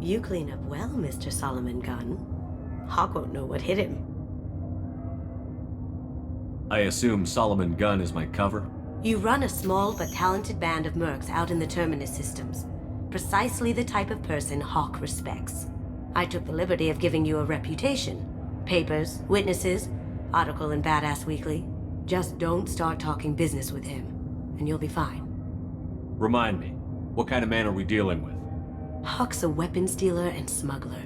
You clean up well, Mr. Solomon Gunn. Hawk won't know what hit him. I assume Solomon Gunn is my cover? You run a small but talented band of mercs out in the Terminus systems. Precisely the type of person Hawk respects. I took the liberty of giving you a reputation. Papers, witnesses, article in Badass Weekly. Just don't start talking business with him, and you'll be fine. Remind me, what kind of man are we dealing with? Hawk's a weapons dealer and smuggler.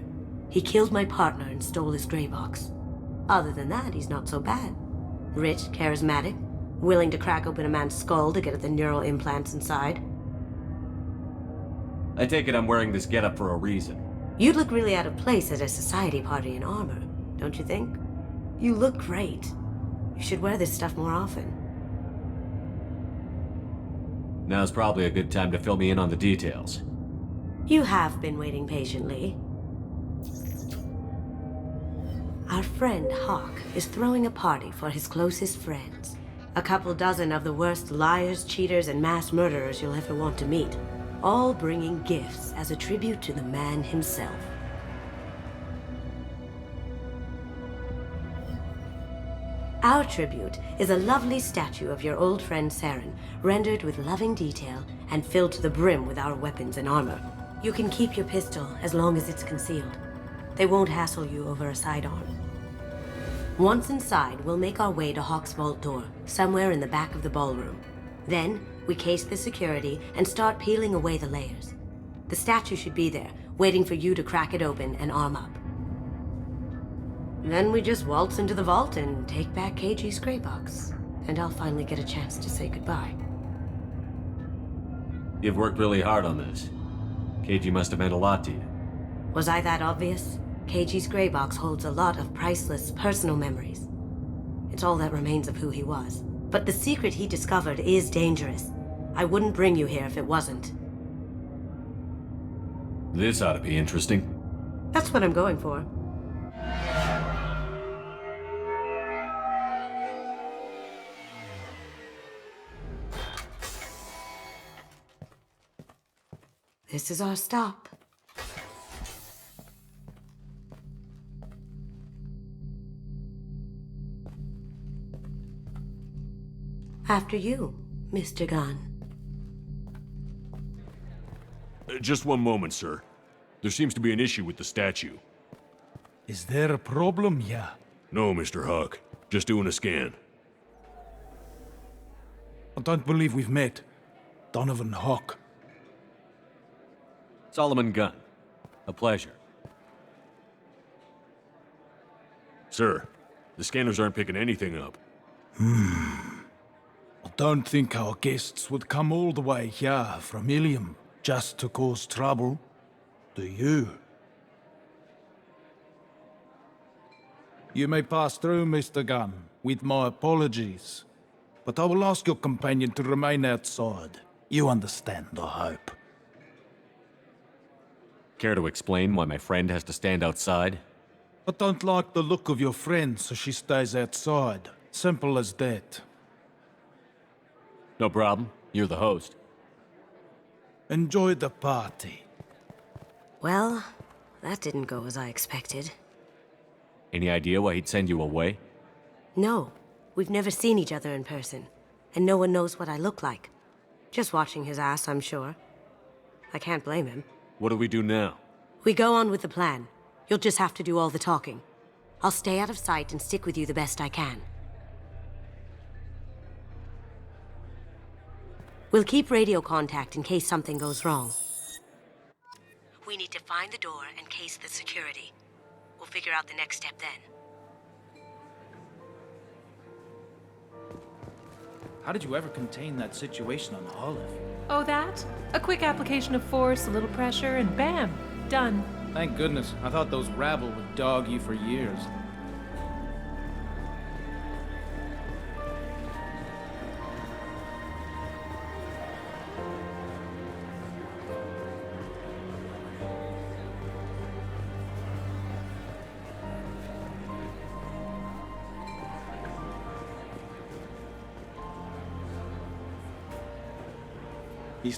He killed my partner and stole his gray box. Other than that, he's not so bad. Rich, charismatic, willing to crack open a man's skull to get at the neural implants inside. I take it I'm wearing this getup for a reason. You'd look really out of place at a society party in armor, don't you think? You look great. You should wear this stuff more often. Now's probably a good time to fill me in on the details. You have been waiting patiently. Our friend Hawk is throwing a party for his closest friends. A couple dozen of the worst liars, cheaters, and mass murderers you'll ever want to meet. All bringing gifts as a tribute to the man himself. Our tribute is a lovely statue of your old friend Saren, rendered with loving detail and filled to the brim with our weapons and armor. You can keep your pistol as long as it's concealed. They won't hassle you over a sidearm. Once inside, we'll make our way to Hawk's vault door, somewhere in the back of the ballroom. Then, we case the security and start peeling away the layers. The statue should be there, waiting for you to crack it open and arm up. Then we just waltz into the vault and take back KG's gray box. And I'll finally get a chance to say goodbye. You've worked really hard on this. KG must have meant a lot to you. Was I that obvious? KG's gray box holds a lot of priceless personal memories. It's all that remains of who he was. But the secret he discovered is dangerous. I wouldn't bring you here if it wasn't. This ought to be interesting. That's what I'm going for. This is our stop. After you, Mr. Gunn. Just one moment, sir. There seems to be an issue with the statue. Is there a problem here? No, Mr. Hawk. Just doing a scan. I don't believe we've met. Donovan Hawk. Solomon Gunn. A pleasure. Sir, the scanners aren't picking anything up. I don't think our guests would come all the way here from Ilium just to cause trouble. Do you? You may pass through, Mr. Gunn, with my apologies. But I will ask your companion to remain outside. You understand, I hope. Care to explain why my friend has to stand outside? I don't like the look of your friend, so she stays outside. Simple as that. No problem. You're the host. Enjoy the party. Well, that didn't go as I expected. Any idea why he'd send you away? No, we've never seen each other in person, and no one knows what I look like. Just watching his ass, I'm sure. I can't blame him. What do we do now? We go on with the plan. You'll just have to do all the talking. I'll stay out of sight and stick with you the best I can. We'll keep radio contact in case something goes wrong. We need to find the door and case the security. We'll figure out the next step then. How did you ever contain that situation on Olive? Oh, that? A quick application of force, a little pressure, and bam! Done. Thank goodness. I thought those rabble would dog you for years.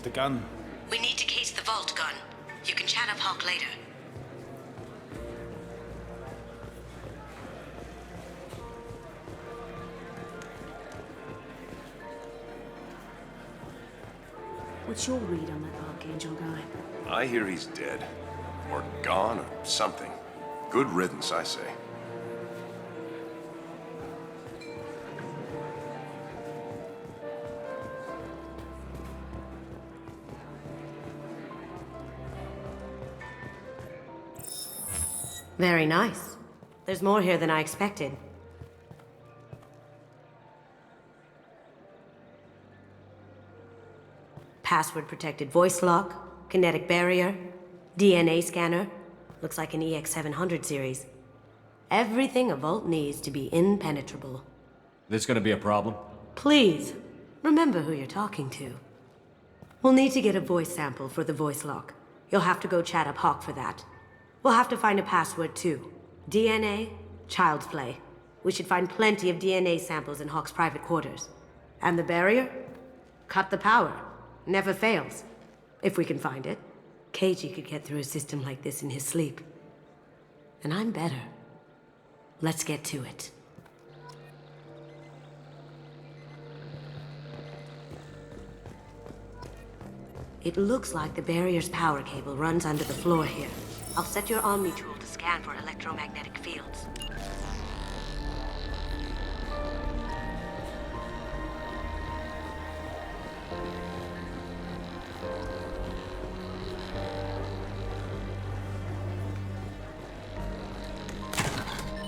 Mr. Gunn. We need to case the vault, Gunn. You can chat up Hawk later. What's your read on that Archangel guy? I hear he's dead. Or gone, or something. Good riddance, I say. Very nice. There's more here than I expected. Password-protected voice lock, kinetic barrier, DNA scanner. Looks like an EX700 series. Everything a vault needs to be impenetrable. This gonna be a problem? Please, remember who you're talking to. We'll need to get a voice sample for the voice lock. You'll have to go chat up Hawk for that. We'll have to find a password too. DNA, child's play. We should find plenty of DNA samples in Hawk's private quarters. And the barrier? Cut the power. Never fails. If we can find it. KG could get through a system like this in his sleep. And I'm better. Let's get to it. It looks like the barrier's power cable runs under the floor here. I'll set your Omni tool to scan for electromagnetic fields.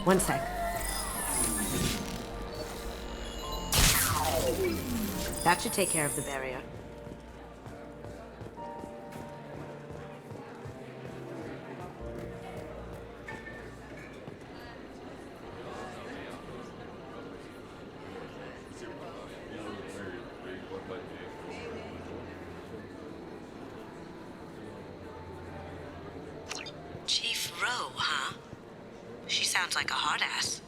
One sec. That should take care of the barrier. Chief Rowe, huh? She sounds like a hard ass.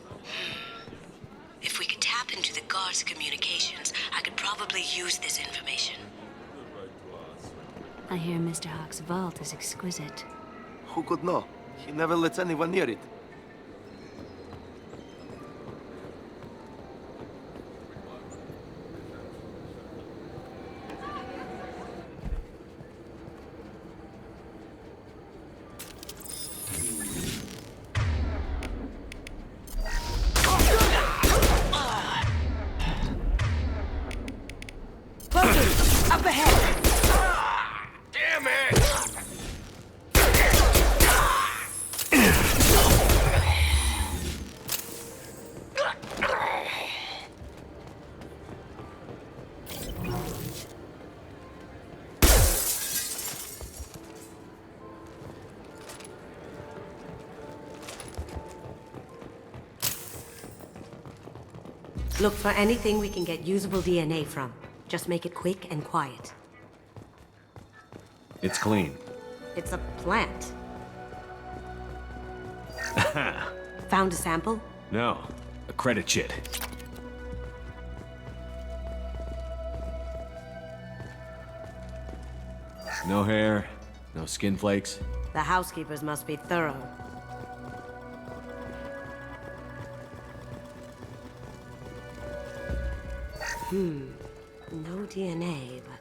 If we could tap into the guard's communications, I could probably use this information. I hear Mr. Hawk's vault is exquisite. Who could know? He never lets anyone near it. Up ahead! Damn it! Look for anything we can get usable DNA from. Just make it quick and quiet. It's clean. It's a plant. Found a sample? No, a credit chit. No hair, no skin flakes. The housekeepers must be thorough. No DNA, but...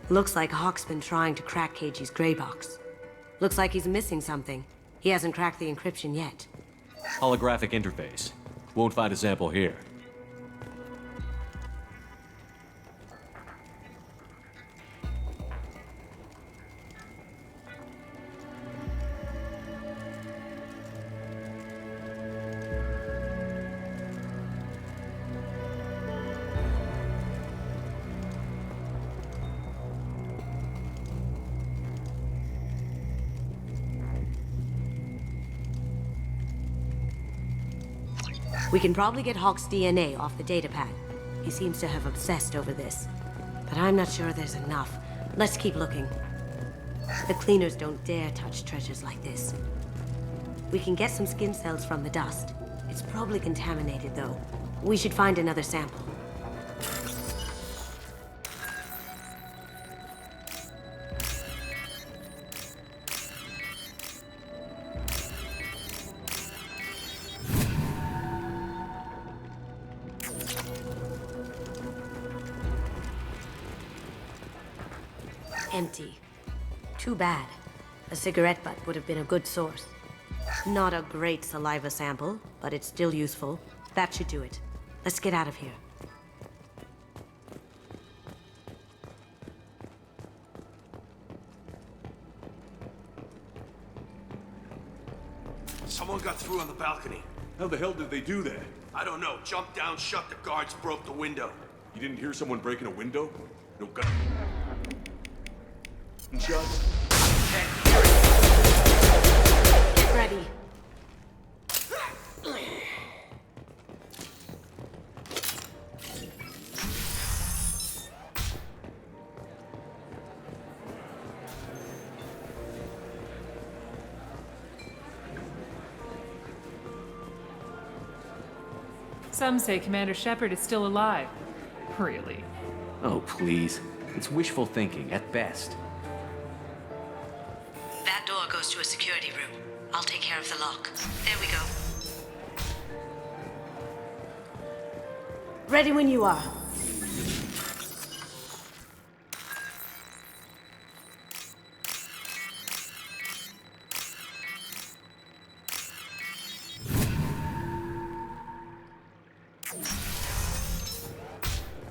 Looks like Hawk's been trying to crack KG's gray box. Looks like he's missing something. He hasn't cracked the encryption yet. Holographic interface. Won't find a sample here. We can probably get Hawk's DNA off the datapad. He seems to have obsessed over this. But I'm not sure there's enough. Let's keep looking. The cleaners don't dare touch treasures like this. We can get some skin cells from the dust. It's probably contaminated, though. We should find another sample. Empty. Too bad. A cigarette butt would have been a good source. Not a great saliva sample, but it's still useful. That should do it. Let's get out of here. Someone got through on the balcony. How the hell did they do that? I don't know. Jumped down, shut the guards, broke the window. You didn't hear someone breaking a window? No gun. Shots? Get ready. Some say Commander Shepard is still alive. Really? Oh, please. It's wishful thinking, at best. That door goes to a security room. I'll take care of the lock. There we go. Ready when you are.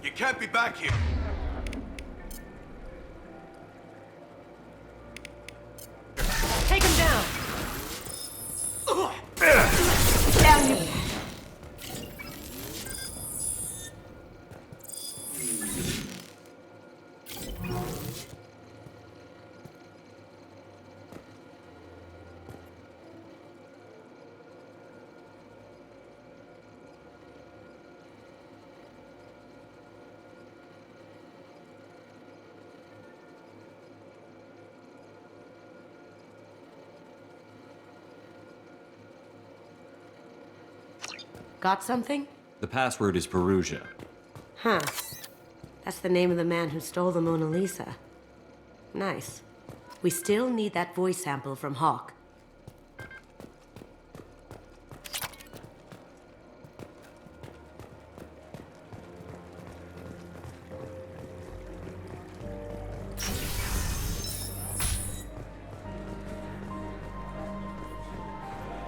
You can't be back here. Take him down! Down you. Got something? The password is Perugia. Huh. That's the name of the man who stole the Mona Lisa. Nice. We still need that voice sample from Hawk.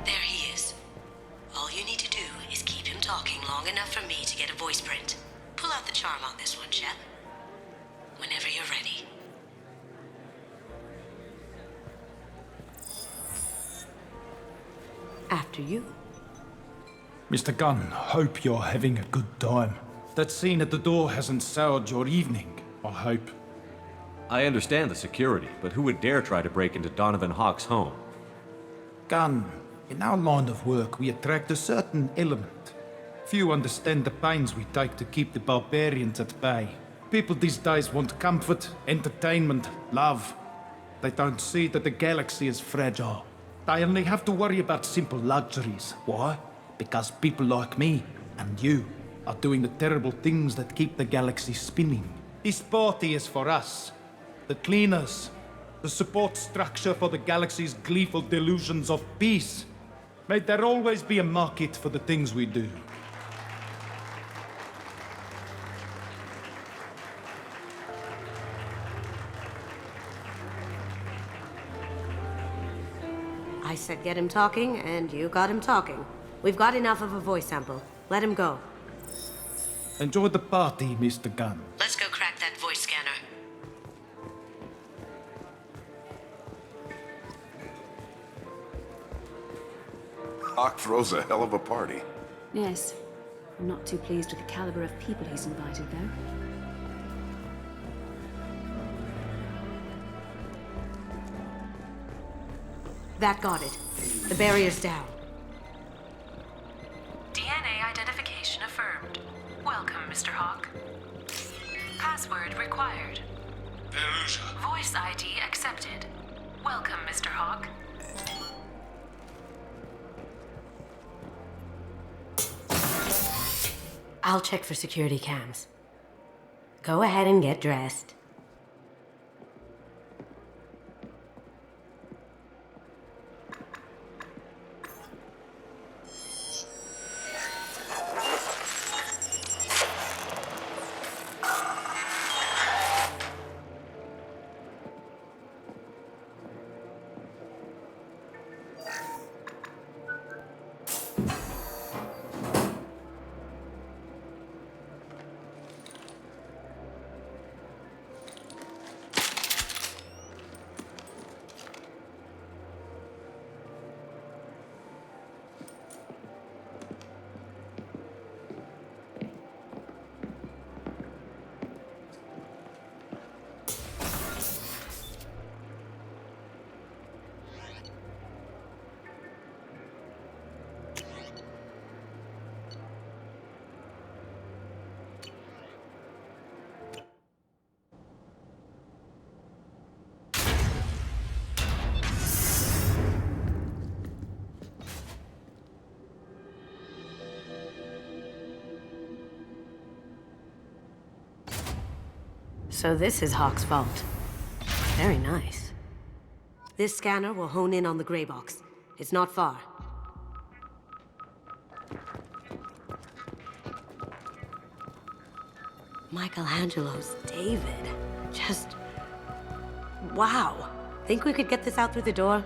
There he is. All you need to do is keep him talking long enough for me to get a voice print. Pull out the charm on this one, Shep. Whenever you're ready. After you. Mr. Gunn, hope you're having a good time. That scene at the door hasn't soured your evening, I hope. I understand the security, but who would dare try to break into Donovan Hawk's home? Gunn, in our line of work, we attract a certain element. Few understand the pains we take to keep the barbarians at bay. People these days want comfort, entertainment, love. They don't see that the galaxy is fragile. They only have to worry about simple luxuries. Why? Because people like me and you are doing the terrible things that keep the galaxy spinning. This party is for us, the cleaners, the support structure for the galaxy's gleeful delusions of peace. May there always be a market for the things we do. I said get him talking, and you got him talking. We've got enough of a voice sample. Let him go. Enjoy the party, Mr. Gunn. Let's go crack that voice scanner. Hawk throws a hell of a party. Yes. I'm not too pleased with the caliber of people he's invited, though. That got it. The barrier's down. DNA identification affirmed. Welcome, Mr. Hawk. Password required. Perugia. Voice ID accepted. Welcome, Mr. Hawk. I'll check for security cams. Go ahead and get dressed. So this is Hawk's vault. Very nice. This scanner will hone in on the gray box. It's not far. Michelangelo's David. Just... wow. Think we could get this out through the door?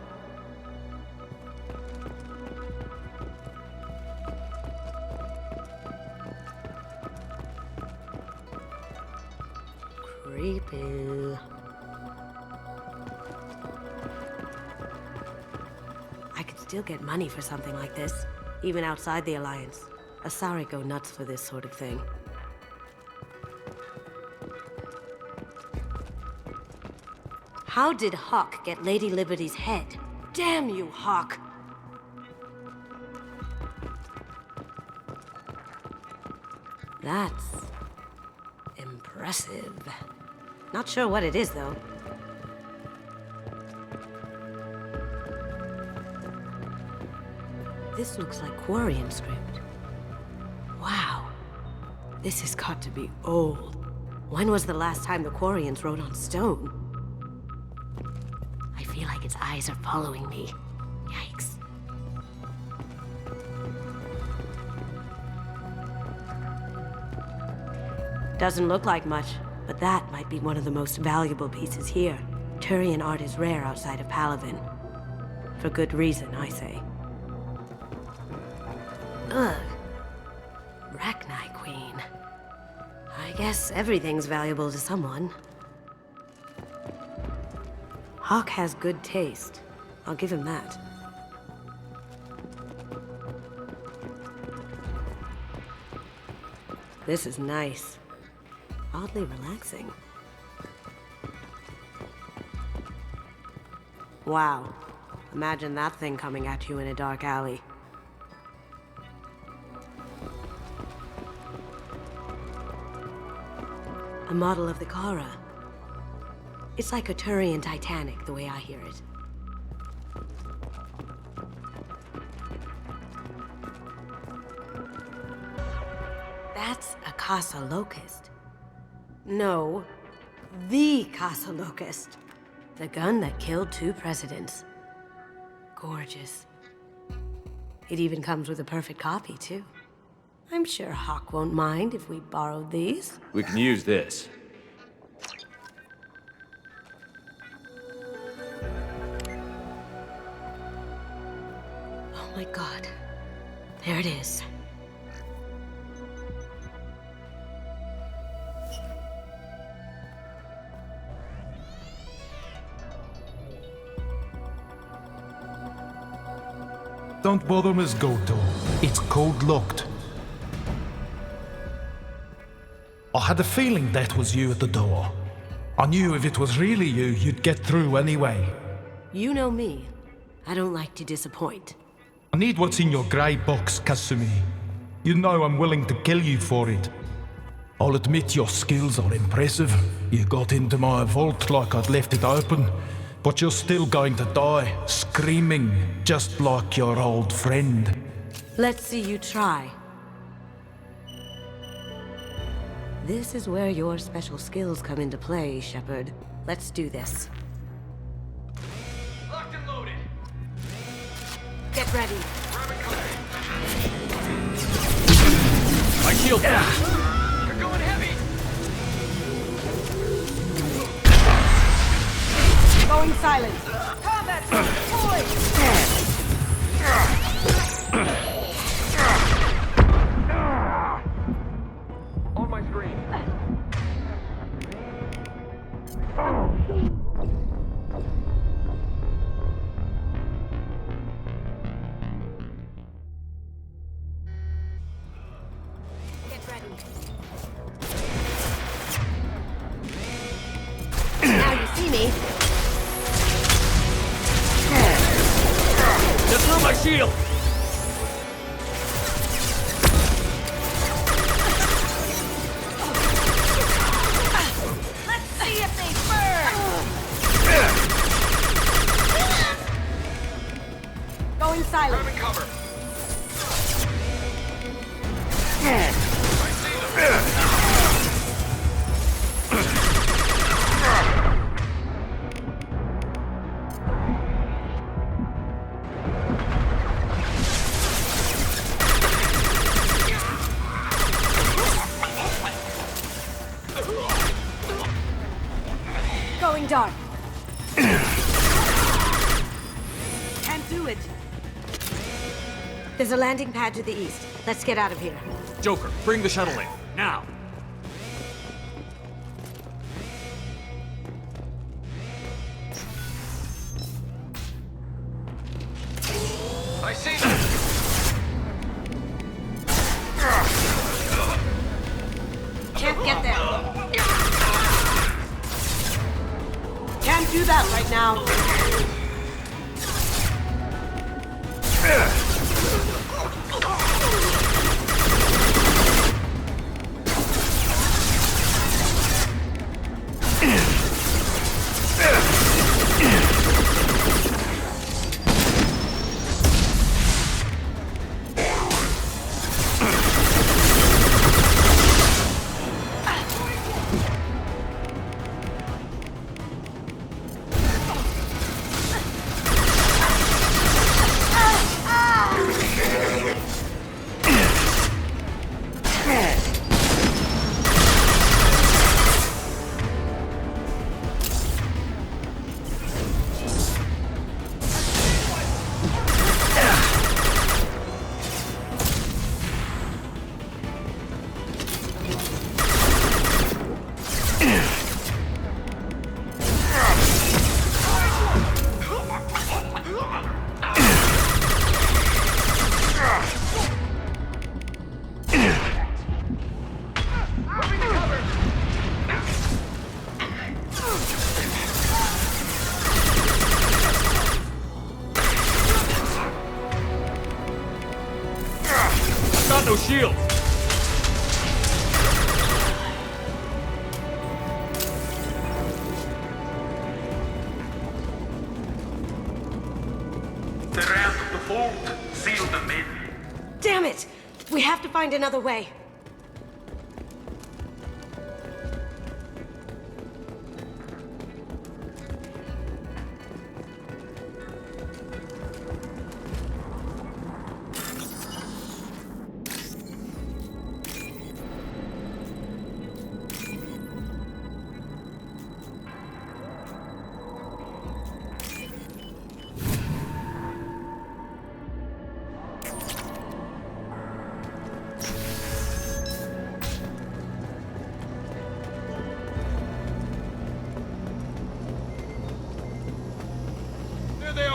Creepy. I could still get money for something like this, even outside the Alliance. Asari go nuts for this sort of thing. How did Hawk get Lady Liberty's head? Damn you, Hawk! That's... impressive. Not sure what it is, though. This looks like Quarian script. Wow. This has got to be old. When was the last time the Quarians wrote on stone? I feel like its eyes are following me. Yikes. Doesn't look like much, but that might be one of the most valuable pieces here. Turian art is rare outside of Palavin. For good reason, I say. Ugh. Rachni Queen. I guess everything's valuable to someone. Hawk has good taste. I'll give him that. This is nice. Oddly relaxing. Wow. Imagine that thing coming at you in a dark alley. A model of the Kara. It's like a Turian Titanic, the way I hear it. That's a Casa Locust. No, the Casa Locust. The gun that killed 2 presidents. Gorgeous. It even comes with a perfect copy, too. I'm sure Hawk won't mind if we borrowed these. We can use this. Oh my god. There it is. Don't bother, Miss Goto. It's code locked. I had a feeling that was you at the door. I knew if it was really you, you'd get through anyway. You know me. I don't like to disappoint. I need what's in your grey box, Kasumi. You know I'm willing to kill you for it. I'll admit your skills are impressive. You got into my vault like I'd left it open, but you're still going to die, screaming, just like your old friend. Let's see you try. This is where your special skills come into play, Shepard. Let's do this. Locked and loaded. Get ready. My shield! You're going heavy. Going silent. Combat deployed. On my screen. Get ready. Now you see me. Just through my shield! Let's see if they burn. Going silent. Grabbing cover. Going dark. Can't do it. There's a landing pad to the east. Let's get out of here. Joker, bring the shuttle in. Now! I see them. Can't get there. Can't do that right now. Got no shield! They're out of the vault. Seal them in. Damn it! We have to find another way.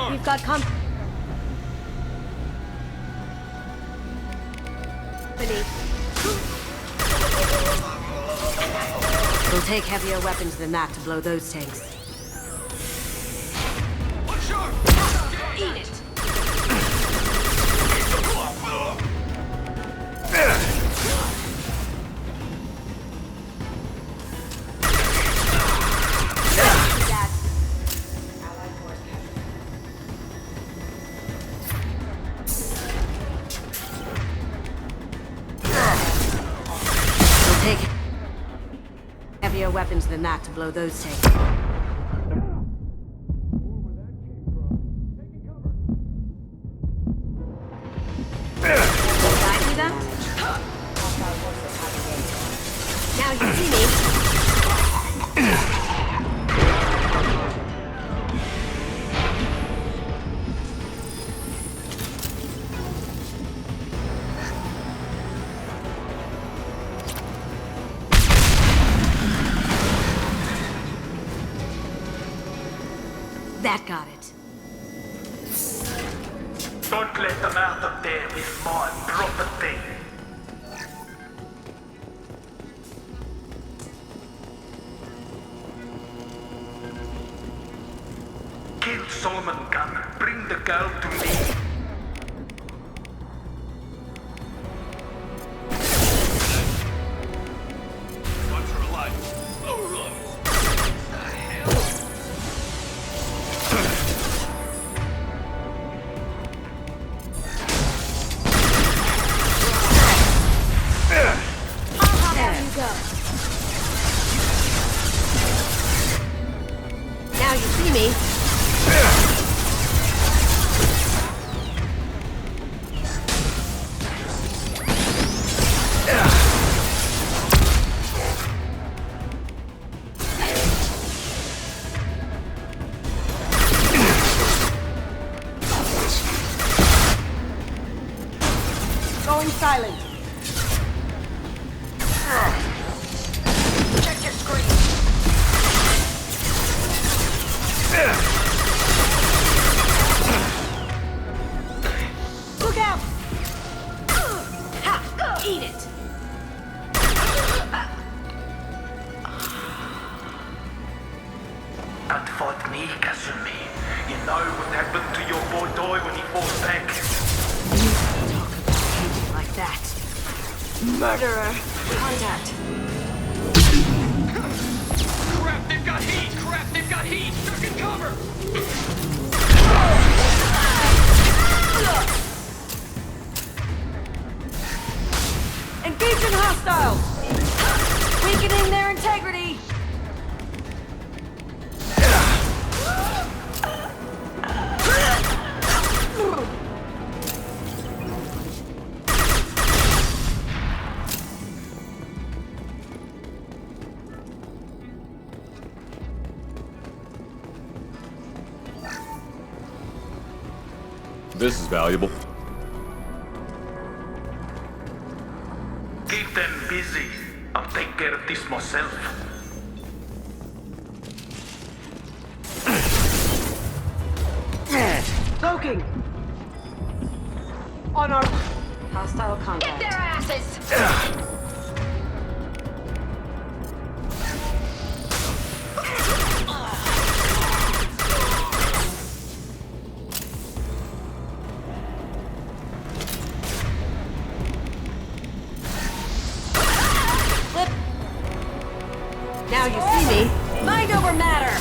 We've got company. We'll take heavier weapons than that to blow those tanks. Eat it! Weapons than that to blow those tanks. Did I do that? Now you see me. That got it. Don't let them out of there with my property. Kill Solomon Gunn. Bring the girl to me. Watch her alive. Now you see me. Going silent. Check your screen. Look out! Ha! Eat it! That fought me, Kasumi. You know what happened to your boy Doi when he fought back? Talk about hating like that. Murderer! Contact. Crap, they've got heat! Crap, they've got heat! Duck and cover! Engaging hostiles! Weakening their integrity! This is valuable. Keep them busy. I'll take care of this myself. Cloaking! On our... Hostile contact. Get their asses! Now you see me. Mind over matter!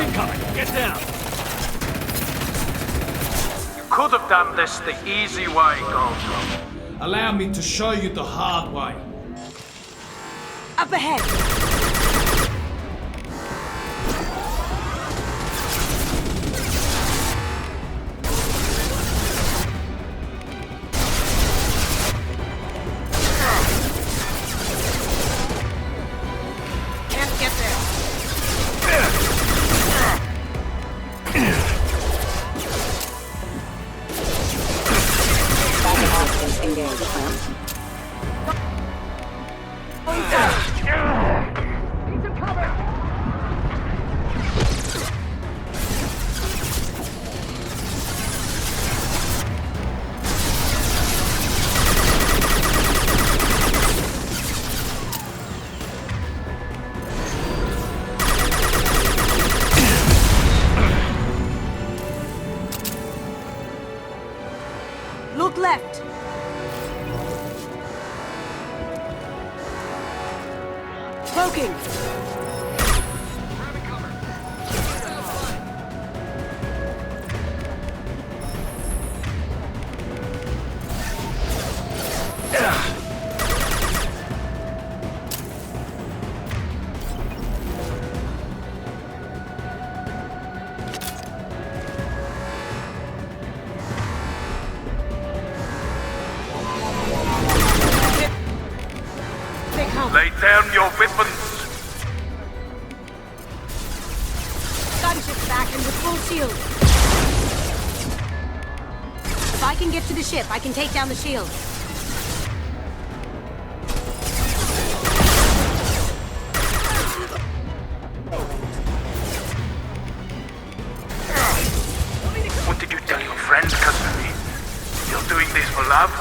Incoming! Get down! You could have done this the easy way, Gold. Allow me to show you the hard way. Up ahead! Can't get there. Need some cover! Look left! Cloaking! They come! Lay down your weapons. Gunship's back and with full shield. If I can get to the ship, I can take down the shield. What did you tell your friend, Kasumi? You're doing this for love?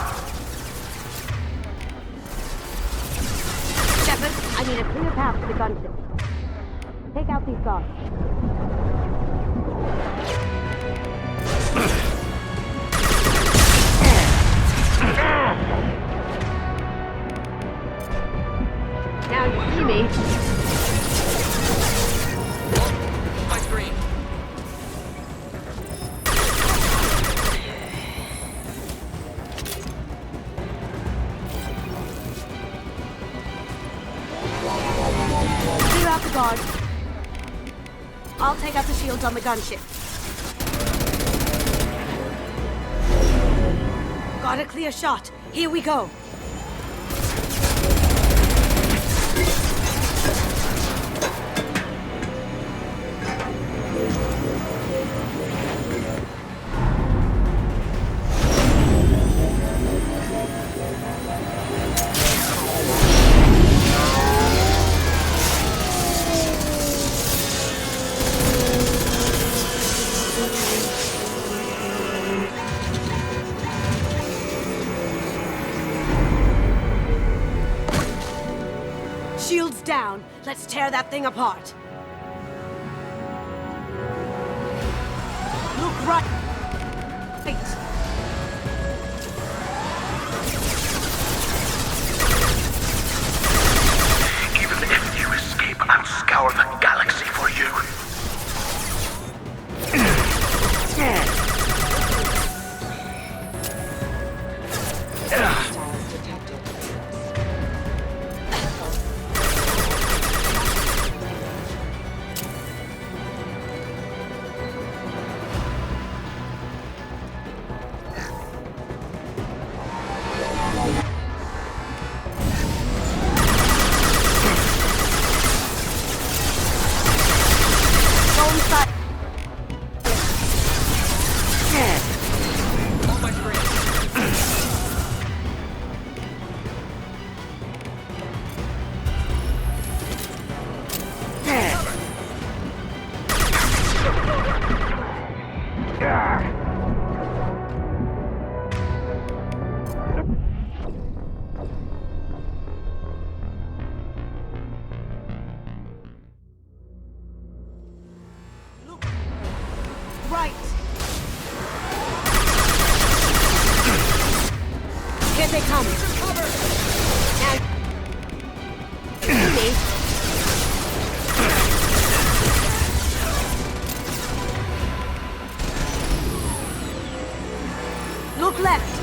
Shepard, I need a clear path to the gunship. Take out these guards. Now you see me. My screen. Clear out the guards. I'll take out the shields on the gunship. Got a clear shot. Here we go. Shields down. Let's tear that thing apart. Look right. Even if you escape, I'll scour the galaxy for you. Right. Here they come. Now, me. Look left.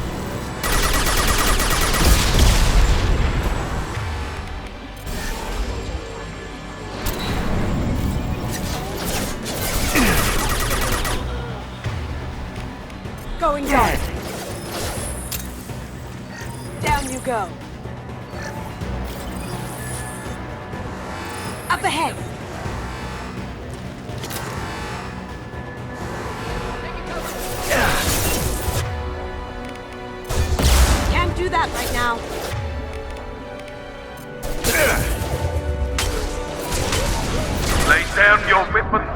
Going down. Down you go. Up ahead. Can't do that right now. Lay down your weapons.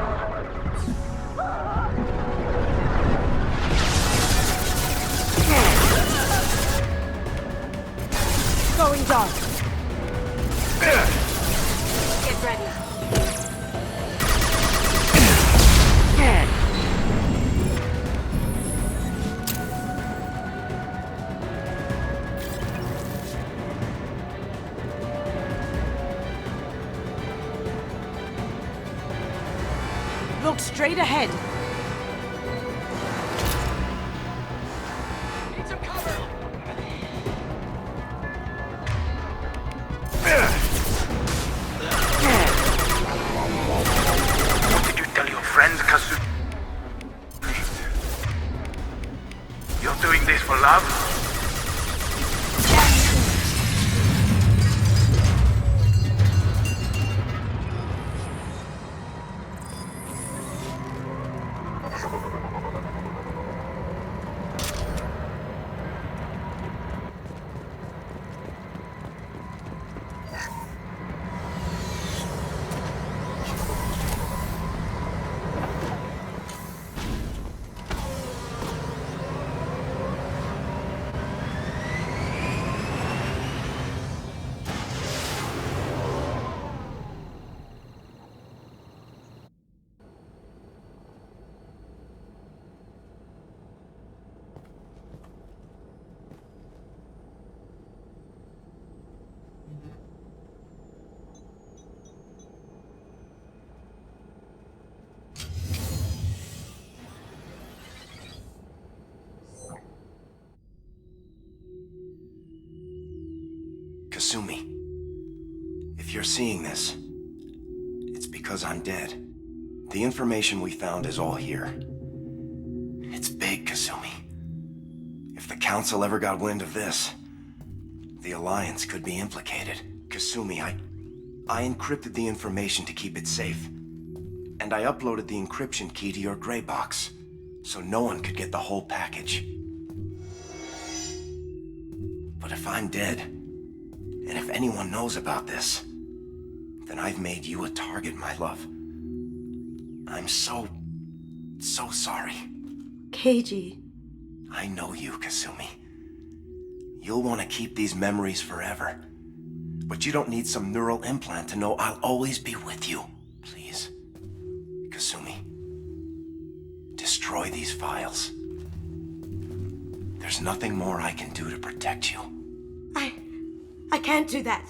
Going dark. Get ready. Look straight ahead. Need some cover. What did you tell your friends, Kasumi? You're doing this for love? Kasumi, if you're seeing this, it's because I'm dead. The information we found is all here. It's big, Kasumi. If the Council ever got wind of this, the Alliance could be implicated. Kasumi, I encrypted the information to keep it safe. And I uploaded the encryption key to your gray box, so no one could get the whole package. But if I'm dead, and if anyone knows about this, then I've made you a target, my love. I'm so sorry. Keiji. I know you, Kasumi. You'll want to keep these memories forever. But you don't need some neural implant to know I'll always be with you. Please, Kasumi, destroy these files. There's nothing more I can do to protect you. I can't do that.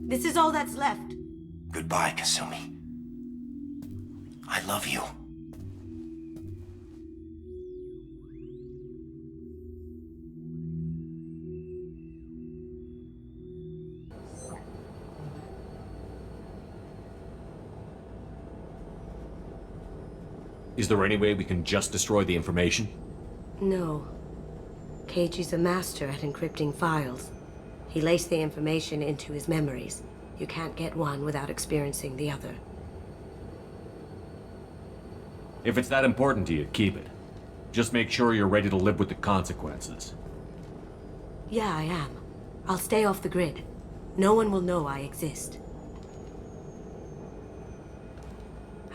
This is all that's left. Goodbye, Kasumi. I love you. Is there any way we can just destroy the information? No. Keiji's a master at encrypting files. He laced the information into his memories. You can't get one without experiencing the other. If it's that important to you, keep it. Just make sure you're ready to live with the consequences. Yeah, I am. I'll stay off the grid. No one will know I exist.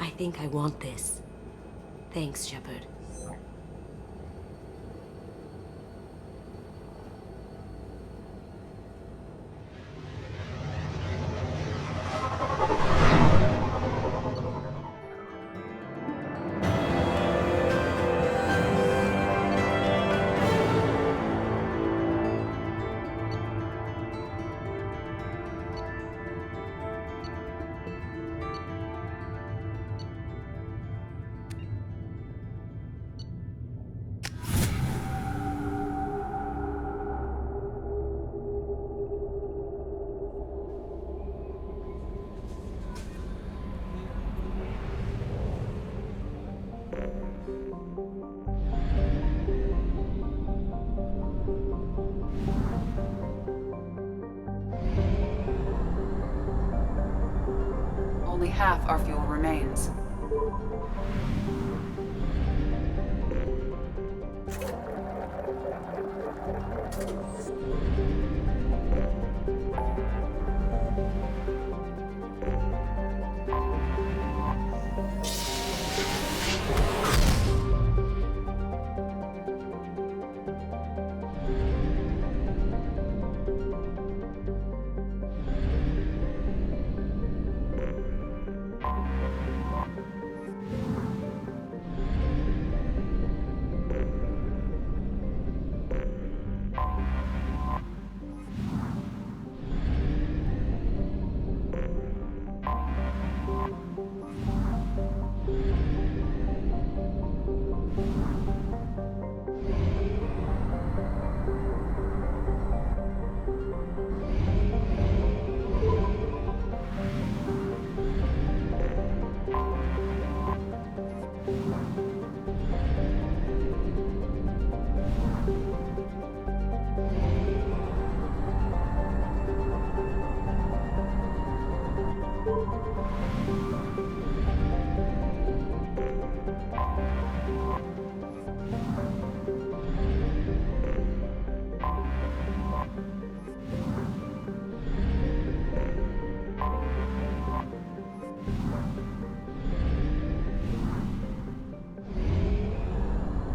I think I want this. Thanks, Shepard. Only half our fuel remains.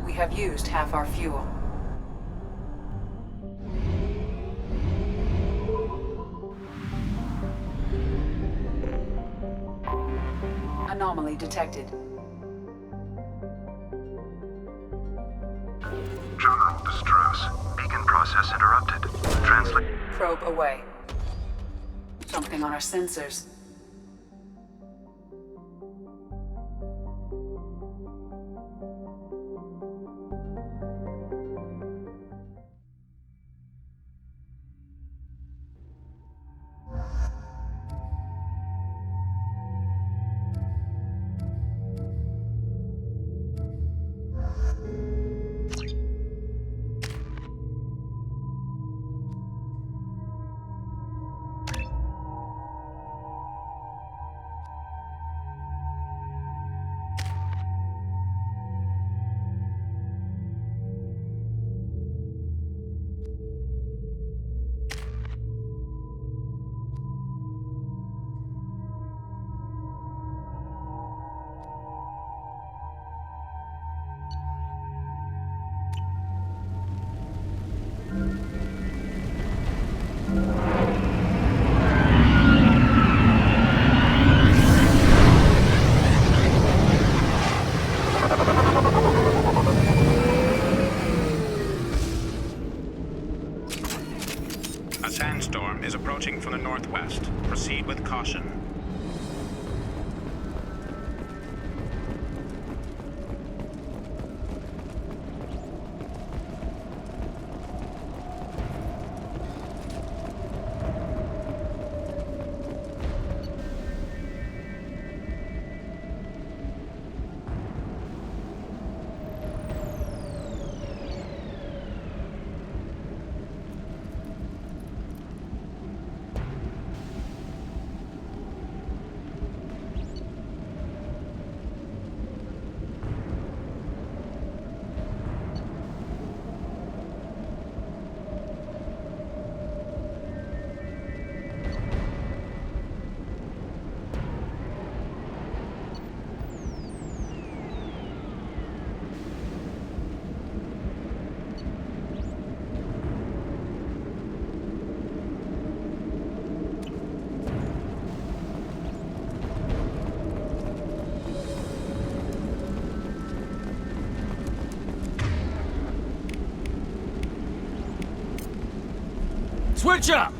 We have used half our fuel. Anomaly detected. General distress. Beacon process interrupted. Translate. Probe away. Something on our sensors. thunderstorm is approaching from the northwest. Proceed with caution. Switch up!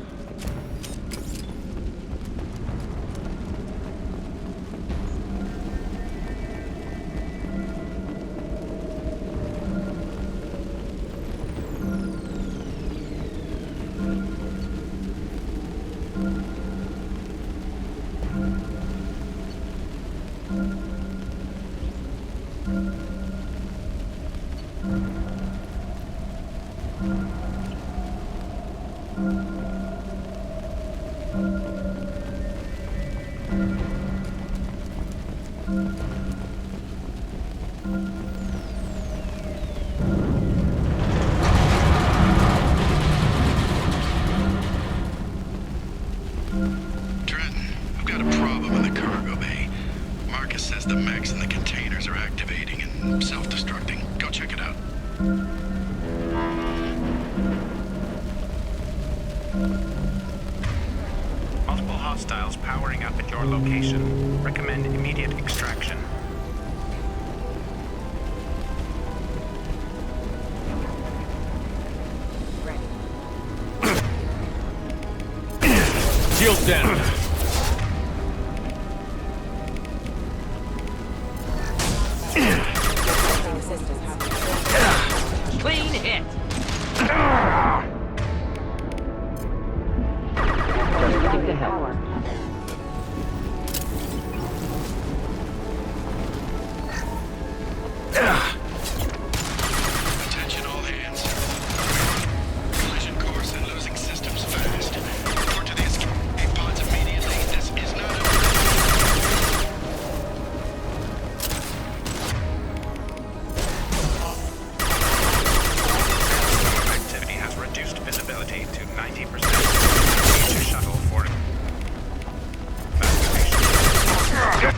Multiple hostiles powering up at your location. Recommend immediate extraction. Shield down. Clean hit. Take the hell. Attention all hands. Collision course and losing systems fast. Report to the escape pods immediately. This is not a... Activity has reduced visibility to 90%. Each shuttle for evacuation.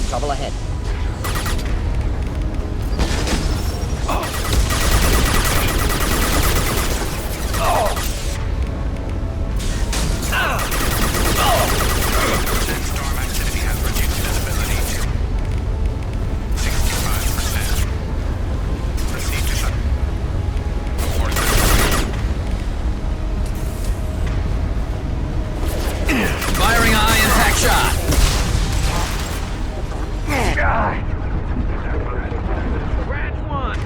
Trouble ahead. Storm activity has reduced visibility to 65%. Proceed to shut. Report Firing a high impact shot! Scratch one.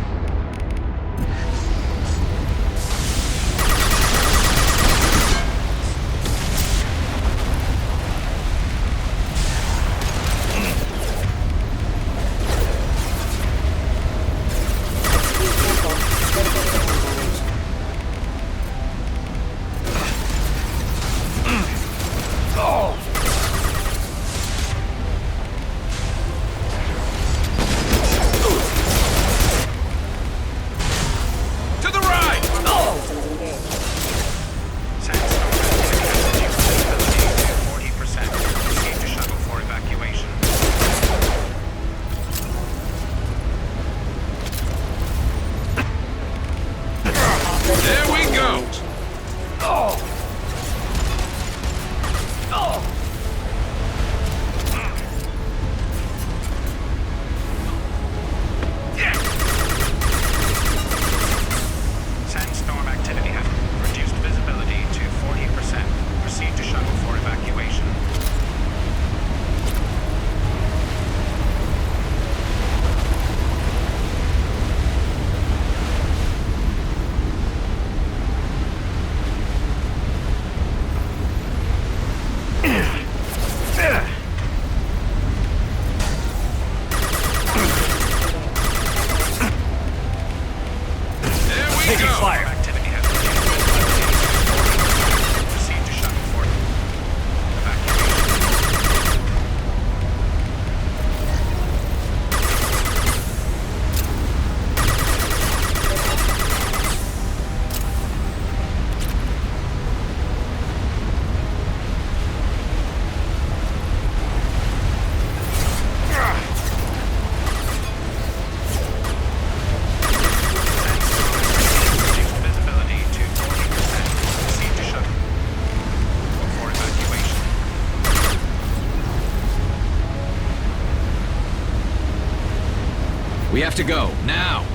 We have to go, now!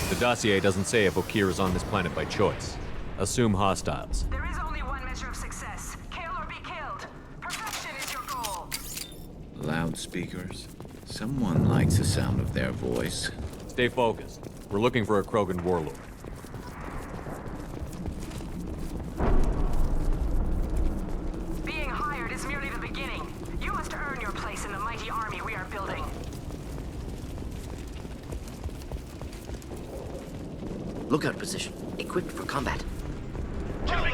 The dossier doesn't say if Okir is on this planet by choice. Assume hostiles. There is only one measure of success. Kill or be killed. Perfection is your goal. Loudspeakers? Someone likes the sound of their voice. Stay focused. We're looking for a Krogan warlord. Being hired is merely the beginning. You must earn your place in the mighty army we are building. Lookout position. Equipped for combat. My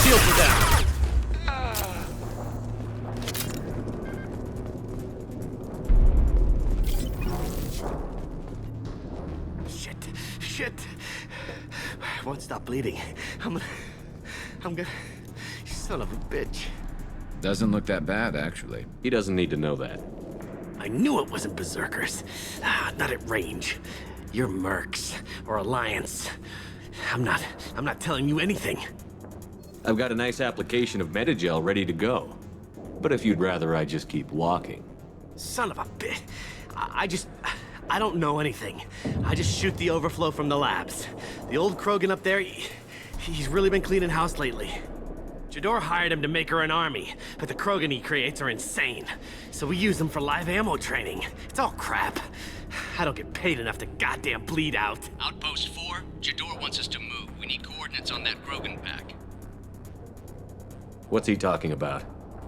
shields are down! Shit. I won't stop bleeding. I'm gonna... Son of a bitch. Doesn't look that bad, actually. He doesn't need to know that. I knew it wasn't berserkers. Not at range. You're mercs or Alliance. I'm not telling you anything. I've got a nice application of Metagel ready to go. But if you'd rather I just keep walking. Son of a bitch. I don't know anything. I just shoot the overflow from the labs. The old Krogan up there, he's really been cleaning house lately. Jador hired him to make her an army, but the Krogan he creates are insane. So we use them for live ammo training. It's all crap. I don't get paid enough to goddamn bleed out. Outpost 4, Jador wants us to move. We need coordinates on that Krogan pack. What's he talking about?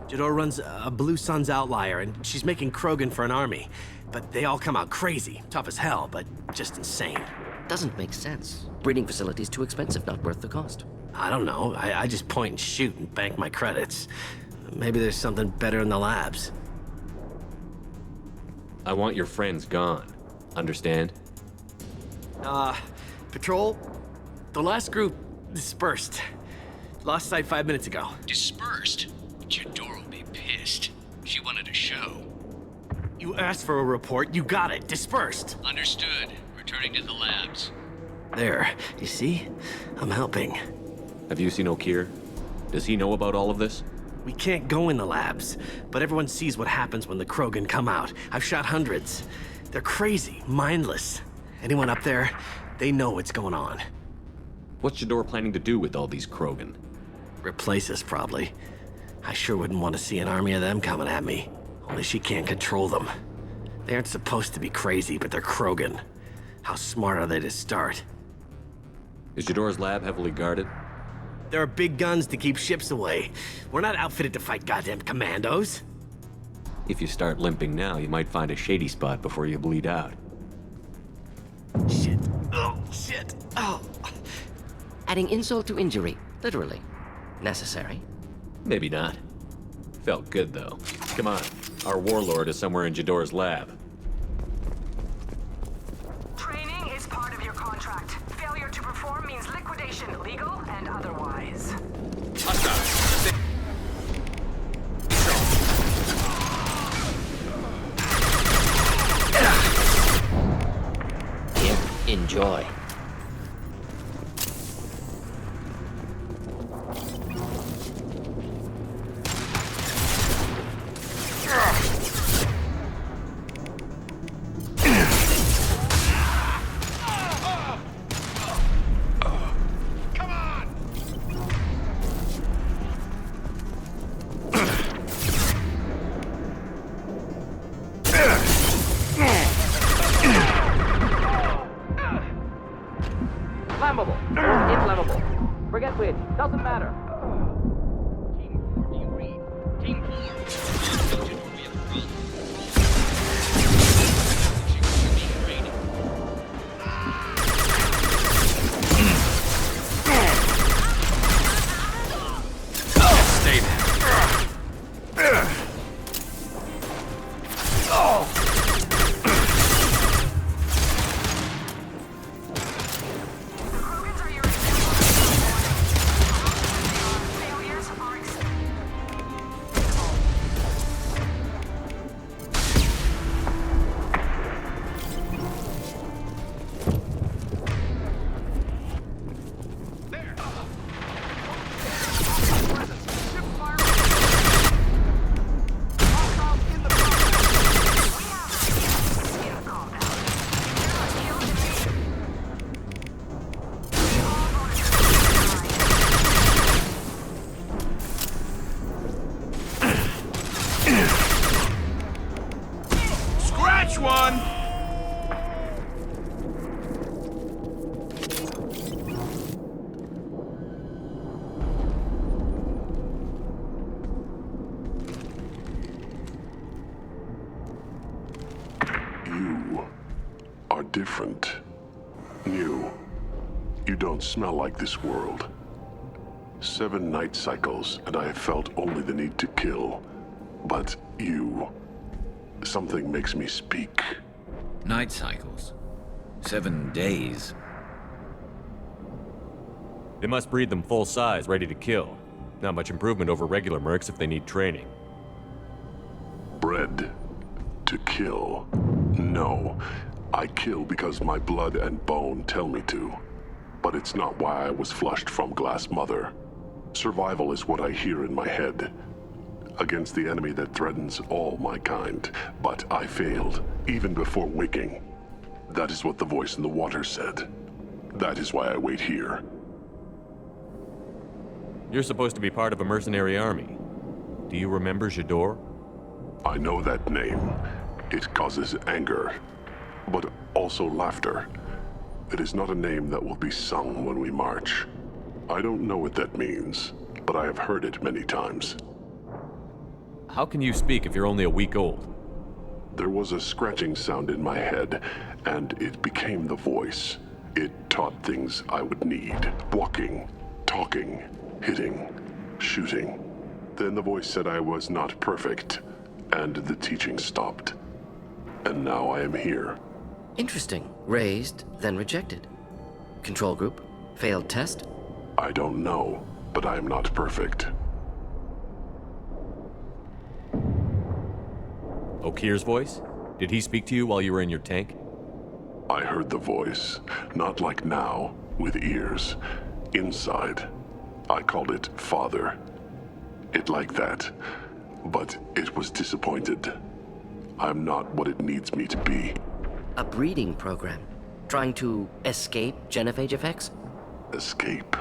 Jador runs a Blue Suns outlier, and she's making Krogan for an army. But they all come out crazy. Tough as hell, but just insane. Doesn't make sense. Breeding facility's too expensive, not worth the cost. I don't know. I just point and shoot and bank my credits. Maybe there's something better in the labs. I want your friends gone. Understand? Patrol? The last group dispersed. Lost sight 5 minutes ago. Dispersed? Jador will be pissed. She wanted a show. You asked for a report, you got it. Dispersed. Understood. Returning to the labs. There. You see? I'm helping. Have you seen O'Keir? Does he know about all of this? We can't go in the labs, but everyone sees what happens when the Krogan come out. I've shot hundreds. They're crazy, mindless. Anyone up there, they know what's going on. What's Jador planning to do with all these Krogan? Replace us, probably. I sure wouldn't want to see an army of them coming at me. Only she can't control them. They aren't supposed to be crazy, but they're Krogan. How smart are they to start? Is Jador's lab heavily guarded? There are big guns to keep ships away. We're not outfitted to fight goddamn commandos. If you start limping now, you might find a shady spot before you bleed out. Shit. Oh, shit. Oh. Adding insult to injury, literally. Necessary. Maybe not. Felt good, though. Come on. Our Warlord is somewhere in Jador's lab. Training is part of your contract. Failure to perform means liquidation, legal and otherwise. Here, enjoy. Flammable. Inflammable. Forget which. Doesn't matter. Team 4, do you read? Team 4. We have a problem. Stay there. Different. New. You don't smell like this world. 7 night cycles, and I have felt only the need to kill. But you... something makes me speak. Night cycles? 7 days? They must breed them full size, ready to kill. Not much improvement over regular mercs if they need training. Bred to kill. No. I kill because my blood and bone tell me to. But it's not why I was flushed from Glass Mother. Survival is what I hear in my head. Against the enemy that threatens all my kind. But I failed, even before waking. That is what the voice in the water said. That is why I wait here. You're supposed to be part of a mercenary army. Do you remember Jador? I know that name. It causes anger. But also laughter. It is not a name that will be sung when we march. I don't know what that means, but I have heard it many times. How can you speak if you're only a week old? There was a scratching sound in my head, and it became the voice. It taught things I would need. Walking, talking, hitting, shooting. Then the voice said I was not perfect, and the teaching stopped. And now I am here. Interesting. Raised, then rejected. Control group? Failed test? I don't know, but I am not perfect. Okir's voice? Did he speak to you while you were in your tank? I heard the voice, not like now, with ears. Inside. I called it Father. It like that, but it was disappointed. I'm not what it needs me to be. A breeding program? Trying to escape genophage effects? Escape.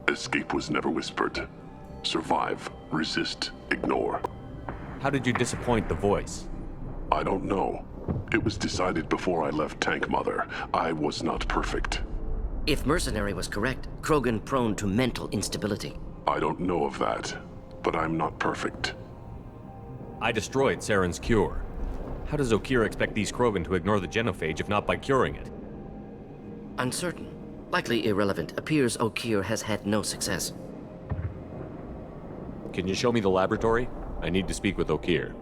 Escape was never whispered. Survive, resist, ignore. How did you disappoint the voice? I don't know. It was decided before I left Tank Mother. I was not perfect. If Mercenary was correct, Krogan prone to mental instability. I don't know of that, but I'm not perfect. I destroyed Saren's cure. How does Okir expect these Krogan to ignore the genophage if not by curing it? Uncertain. Likely irrelevant. Appears Okir has had no success. Can you show me the laboratory? I need to speak with Okir.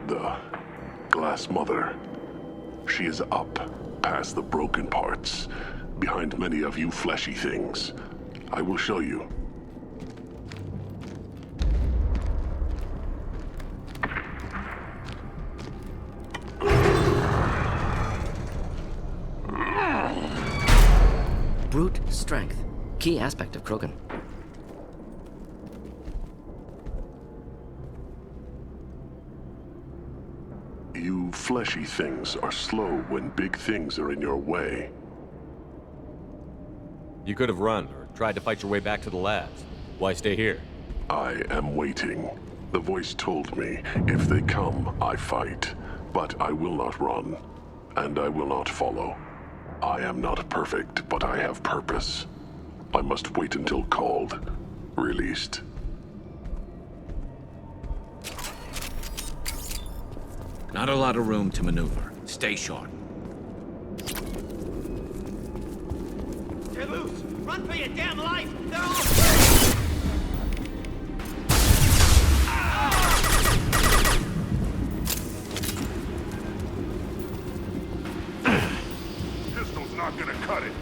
The Glass Mother. She is up, past the broken parts, behind many of you fleshy things. I will show you. Brute strength. Key aspect of Krogan. You fleshy things are slow when big things are in your way. You could have run or tried to fight your way back to the labs. Why stay here? I am waiting. The voice told me, if they come, I fight. But I will not run, and I will not follow. I am not perfect, but I have purpose. I must wait until called, released. Not a lot of room to maneuver. Stay sharp. They're loose! Run for your damn life! They're all... Pistol's not gonna cut it.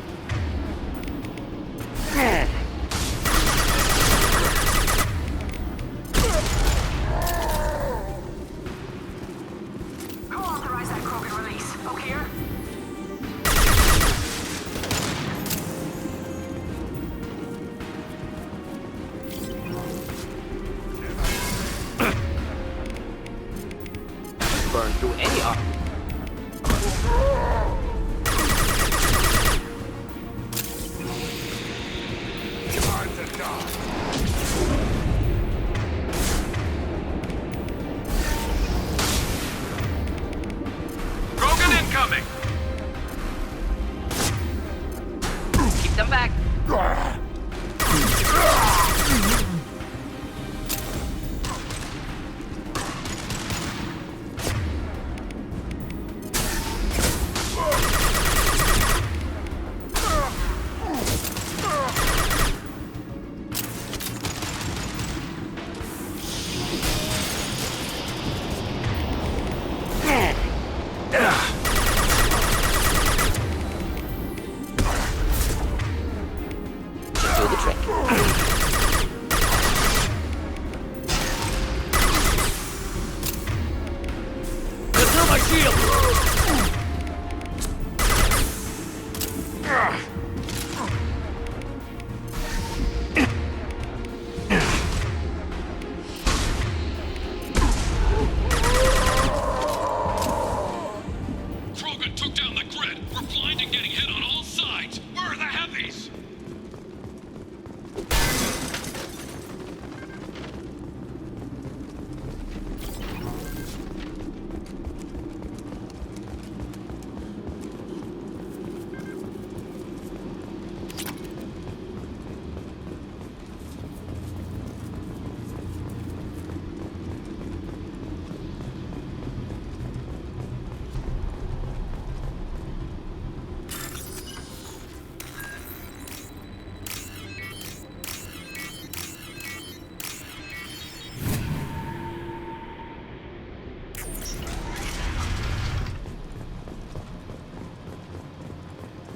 Co-authorize that Krogan release. Okir? Burn through any arm. Time to die. Krogan incoming! Keep them back. Do the trick. Kill my shield! Krogan took down the grid. We're blind and getting hit on all sides. Where are the heavies?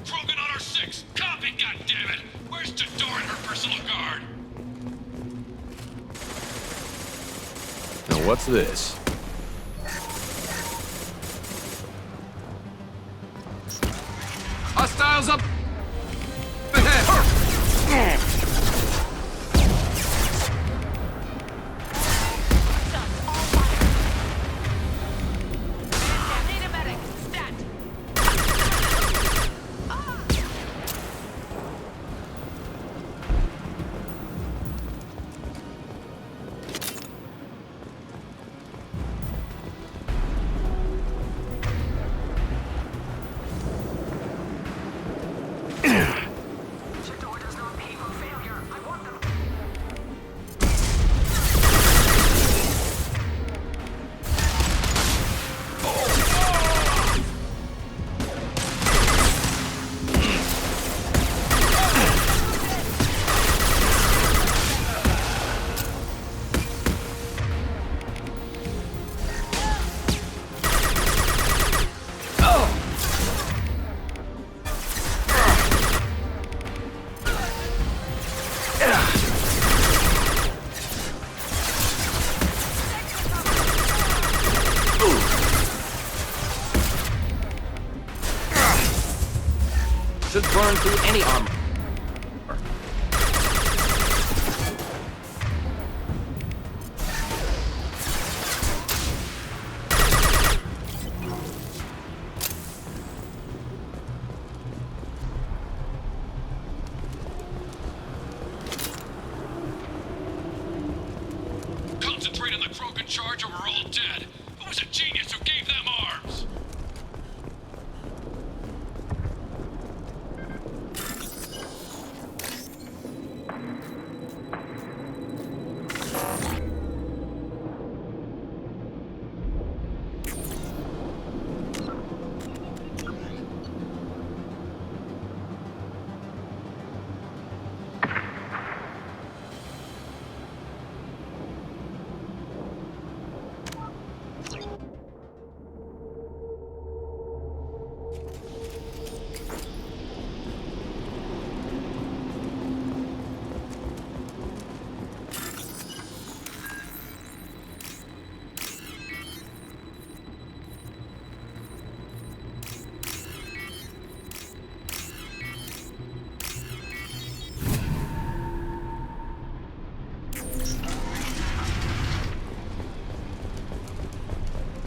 Krogan on our 6. Copy, goddammit! Where's Jador and her personal guard? Now what's this? Hostiles up ahead! Should burn through any armor. Concentrate on the Krogan charge or we're all dead. Who was a genius who gave them arms?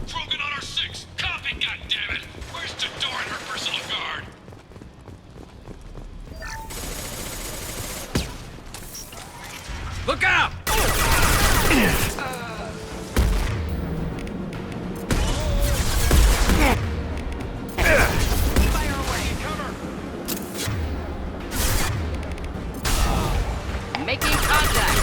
Krogan on our 6! Copy, goddammit! Where's Tador and her personal guard? Look out! Making contact.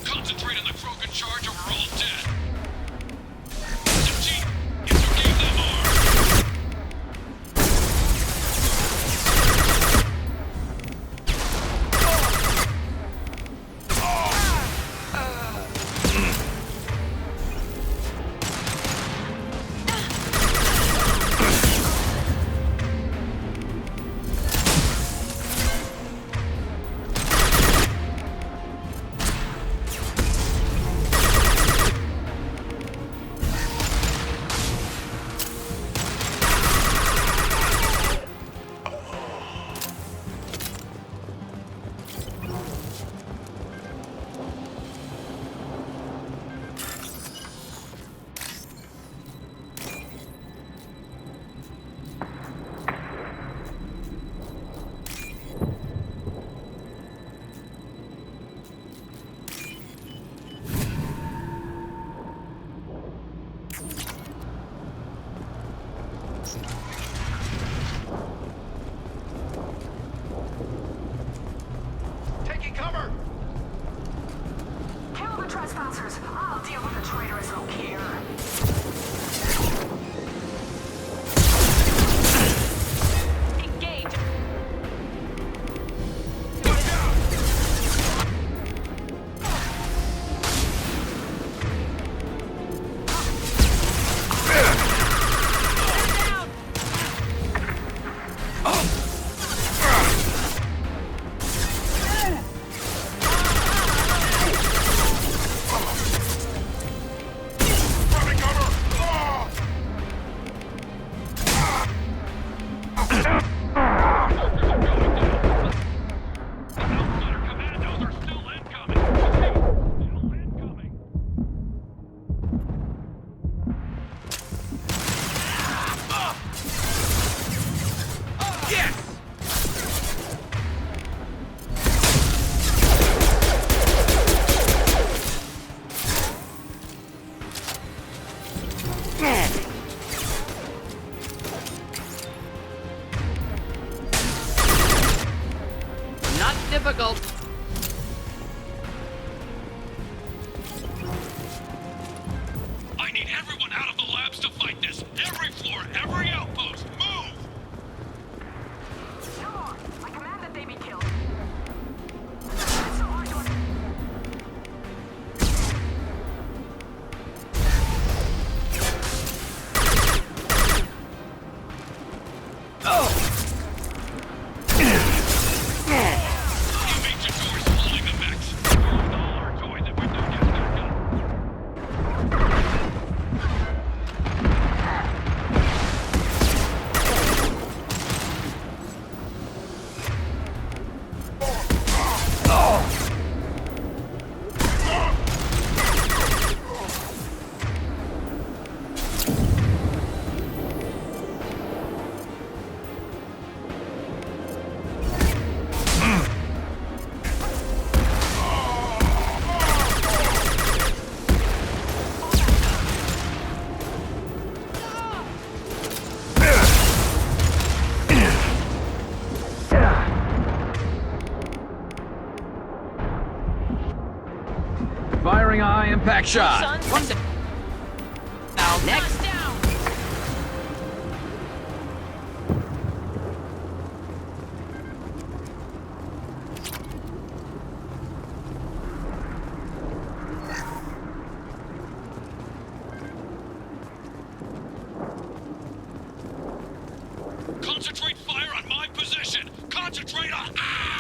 Concentrate on the Krogan charge or we're all dead. The genius who gave them arms. Taking cover! Kill the trespassers. I'll deal with the traitorous Okier. Engage. Down! Firing a high-impact shot. One down. Next. Concentrate fire on my position! Concentrate on... Ah!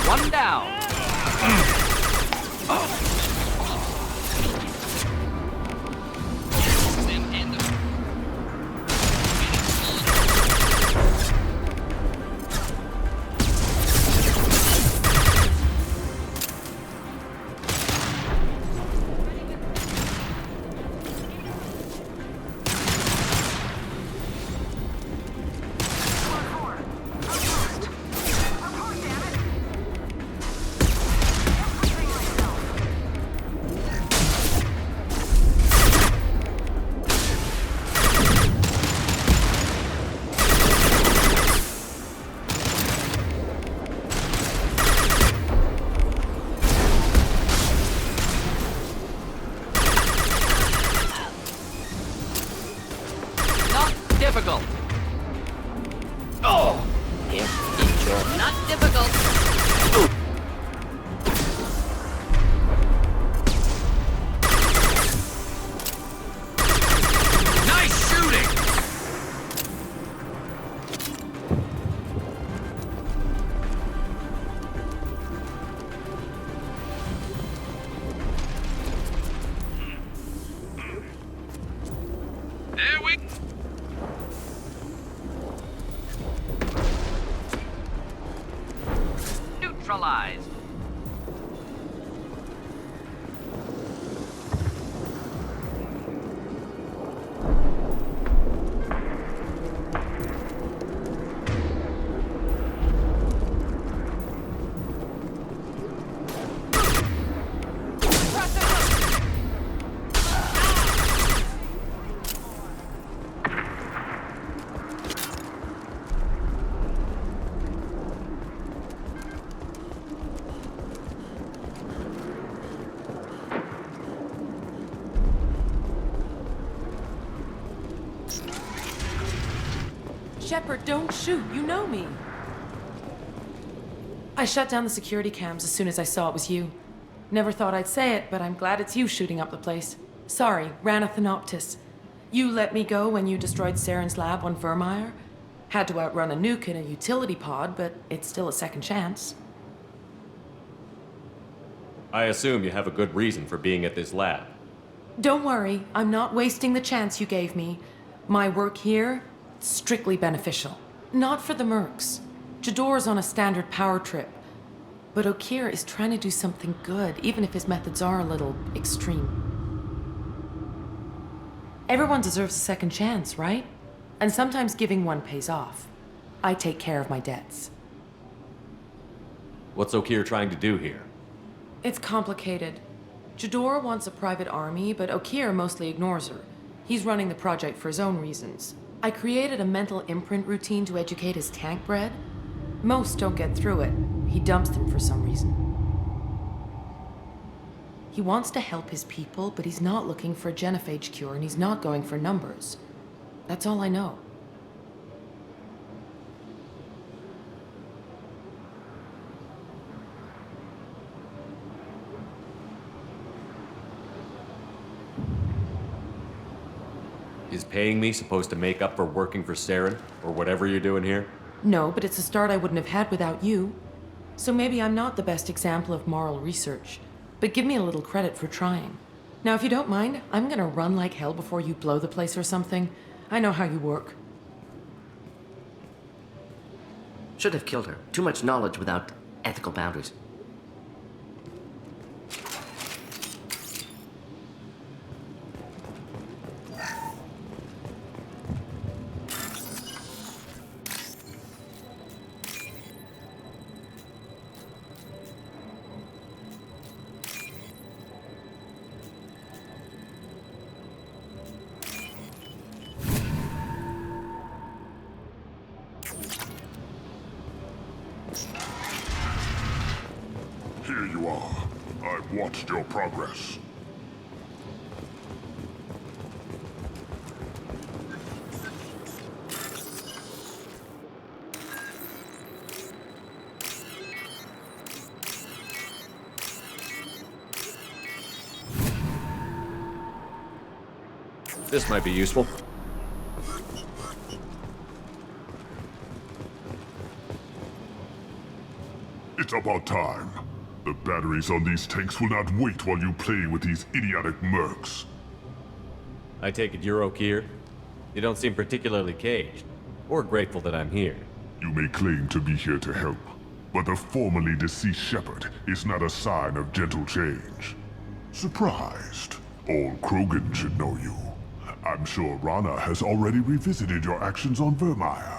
One down. Difficult. Oh! Not difficult. Nice shooting! There we... Neutralized. Shepard, don't shoot. You know me. I shut down the security cams as soon as I saw it was you. Never thought I'd say it, but I'm glad it's you shooting up the place. Sorry, ran a Thanoptis. You let me go when you destroyed Saren's lab on Vermeer. Had to outrun a nuke in a utility pod, but it's still a second chance. I assume you have a good reason for being at this lab. Don't worry, I'm not wasting the chance you gave me. My work here, strictly beneficial. Not for the mercs. Jador's on a standard power trip. But Okir is trying to do something good, even if his methods are a little extreme. Everyone deserves a second chance, right? And sometimes giving one pays off. I take care of my debts. What's Okir trying to do here? It's complicated. Jador wants a private army, but Okir mostly ignores her. He's running the project for his own reasons. I created a mental imprint routine to educate his tank bred. Most don't get through it. He dumps them for some reason. He wants to help his people, but he's not looking for a genophage cure, and he's not going for numbers. That's all I know. Is paying me supposed to make up for working for Saren, or whatever you're doing here? No, but it's a start I wouldn't have had without you. So maybe I'm not the best example of moral research, but give me a little credit for trying. Now, if you don't mind, I'm gonna run like hell before you blow the place or something. I know how you work. Should have killed her. Too much knowledge without ethical boundaries. Here you are. I've watched your progress. This might be useful. It's about time. The batteries on these tanks will not wait while you play with these idiotic mercs. I take it you're Okeer? You don't seem particularly caged, or grateful that I'm here. You may claim to be here to help, but the formerly deceased shepherd is not a sign of gentle change. Surprised? Old Krogan should know you. I'm sure Rana has already revisited your actions on Vermeer.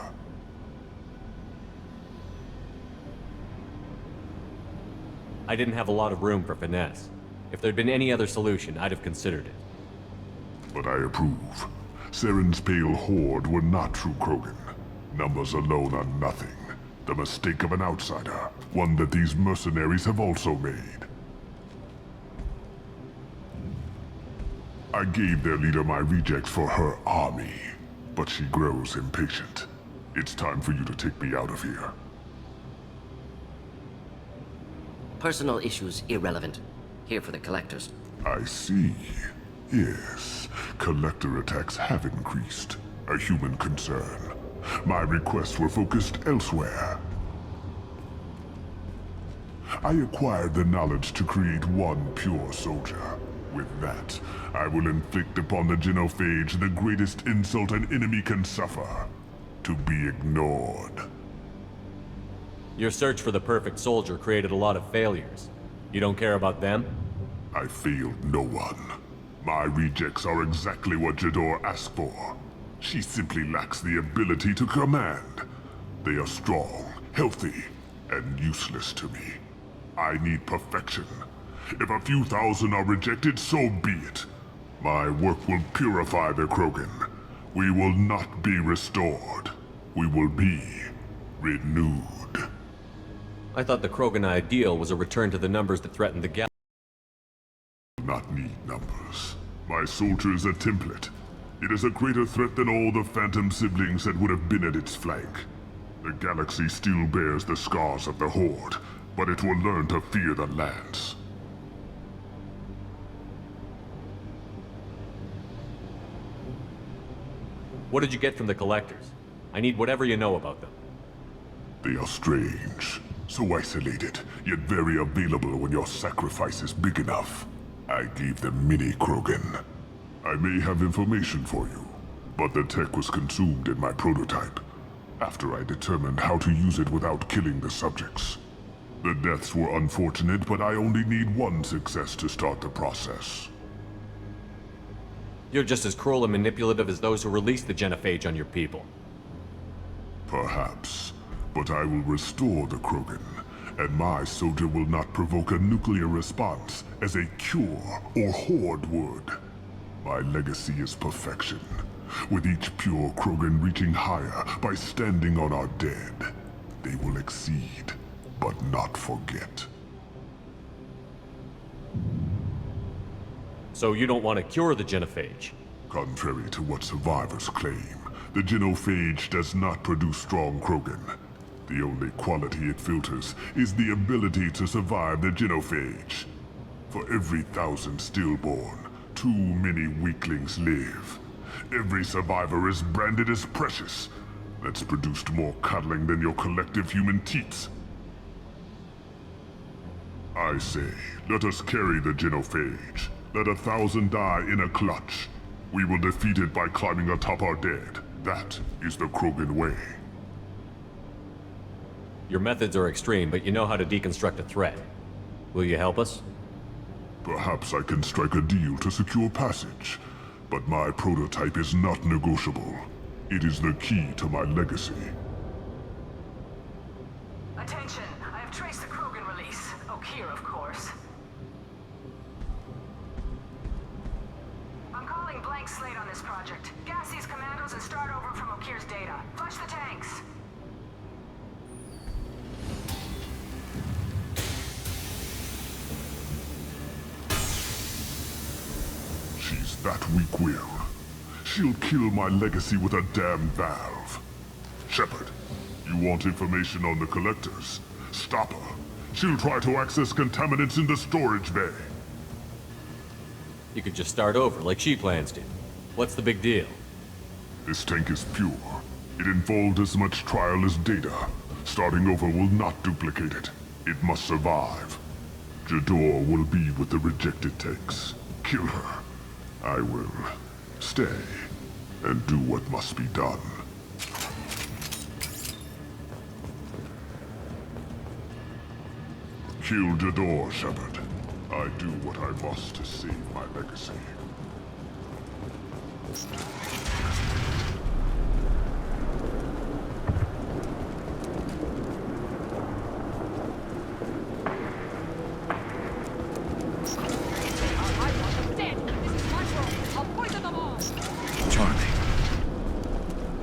I didn't have a lot of room for finesse. If there'd been any other solution, I'd have considered it. But I approve. Saren's pale horde were not true Krogan. Numbers alone are nothing. The mistake of an outsider, one that these mercenaries have also made. I gave their leader my rejects for her army, but she grows impatient. It's time for you to take me out of here. Personal issues irrelevant. Here for the collectors. I see. Yes, collector attacks have increased. A human concern. My requests were focused elsewhere. I acquired the knowledge to create one pure soldier. With that, I will inflict upon the genophage the greatest insult an enemy can suffer. To be ignored. Your search for the perfect soldier created a lot of failures. You don't care about them? I failed no one. My rejects are exactly what Jador asked for. She simply lacks the ability to command. They are strong, healthy, and useless to me. I need perfection. If a few thousand are rejected, so be it. My work will purify the Krogan. We will not be restored. We will be renewed. I thought the Krogan ideal was a return to the numbers that threatened the galaxy. I do not need numbers. My soldier is a template. It is a greater threat than all the Phantom siblings that would have been at its flank. The galaxy still bears the scars of the Horde, but it will learn to fear the Lance. What did you get from the collectors? I need whatever you know about them. They are strange. So isolated, yet very available when your sacrifice is big enough. I gave them mini Krogan. I may have information for you, but the tech was consumed in my prototype, after I determined how to use it without killing the subjects. The deaths were unfortunate, but I only need one success to start the process. You're just as cruel and manipulative as those who released the genophage on your people. Perhaps. But I will restore the Krogan, and my soldier will not provoke a nuclear response as a cure or Horde would. My legacy is perfection, with each pure Krogan reaching higher by standing on our dead. They will exceed, but not forget. So you don't want to cure the genophage? Contrary to what survivors claim, the genophage does not produce strong Krogan. The only quality it filters is the ability to survive the genophage. For every 1,000 stillborn, too many weaklings live. Every survivor is branded as precious. That's produced more cuddling than your collective human teats. I say, let us carry the genophage. Let 1,000 die in a clutch. We will defeat it by climbing atop our dead. That is the Krogan way. Your methods are extreme, but you know how to deconstruct a threat. Will you help us? Perhaps I can strike a deal to secure passage, but my prototype is not negotiable. It is the key to my legacy. Attention! I have traced the Krogan release. Okeer, of course. I'm calling blank slate on this project. Gas these commandos and start over from Okeer's data. Flush the tanks. She's that weak-willed. She'll kill my legacy with a damn valve. Shepard, you want information on the collectors? Stop her. She'll try to access contaminants in the storage bay. You could just start over, like she plans to. What's the big deal? This tank is pure. It involved as much trial as data. Starting over will not duplicate it. It must survive. Jador will be with the rejected tanks. Kill her. I will stay and do what must be done. Kill Jador, Shepard. I do what I must to save my legacy.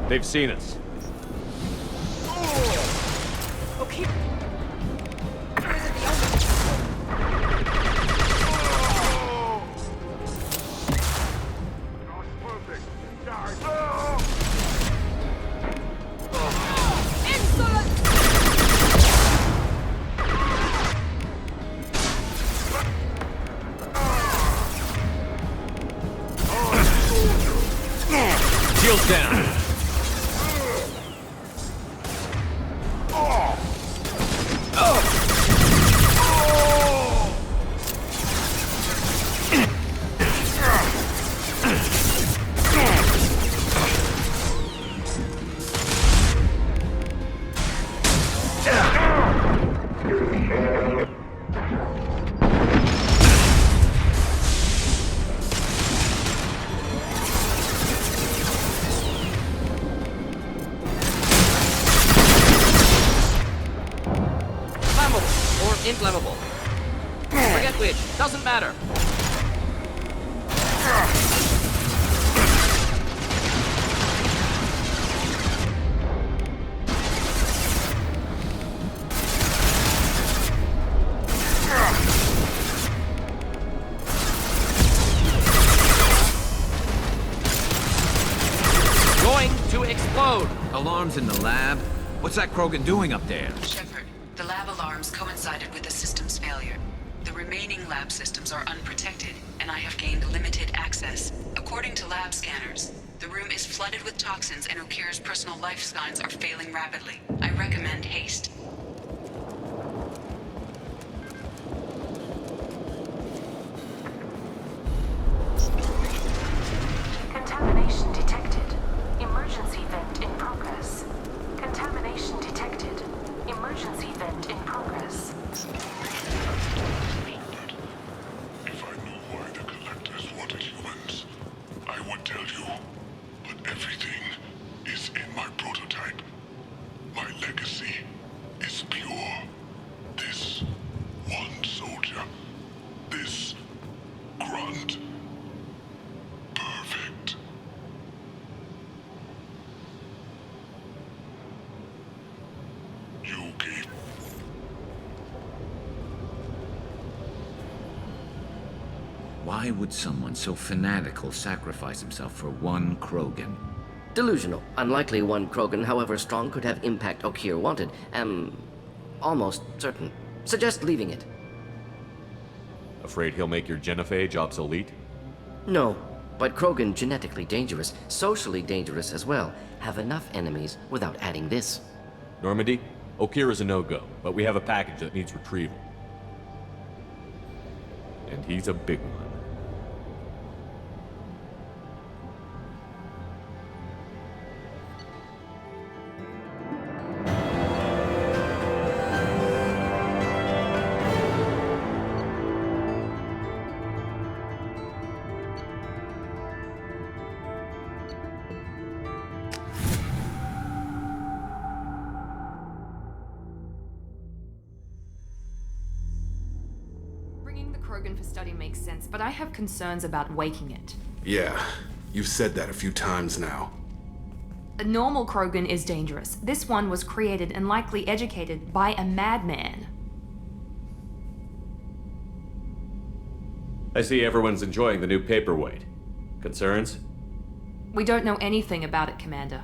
They've seen us. Okay. Shields down. Inflammable. Forget which. Doesn't matter. Going to explode. Alarms in the lab? What's that Krogan doing up there? Shepard, the lab alarms coincided with the system's failure. The remaining lab systems are unprotected, and I have gained limited access. According to lab scanners, the room is flooded with toxins and Okeer's personal life signs are failing rapidly. I recommend haste. Contamination detected. Emergency vent in progress. Contamination detected. Emergency vent in progress. If I knew why the collectors wanted humans, I would tell you. But everything is in my prototype. My legacy is Why would someone so fanatical sacrifice himself for one Krogan? Delusional. Unlikely one Krogan, however strong, could have impact Okier wanted. Almost certain. Suggest leaving it. Afraid he'll make your genophage obsolete? No, but Krogan genetically dangerous, socially dangerous as well. Have enough enemies without adding this. Normandy, Okier is a no-go, but we have a package that needs retrieval. And he's a big one. Krogan for study makes sense, but I have concerns about waking it. Yeah, you've said that a few times now. A normal Krogan is dangerous. This one was created and likely educated by a madman. I see everyone's enjoying the new paperweight. Concerns? We don't know anything about it, Commander.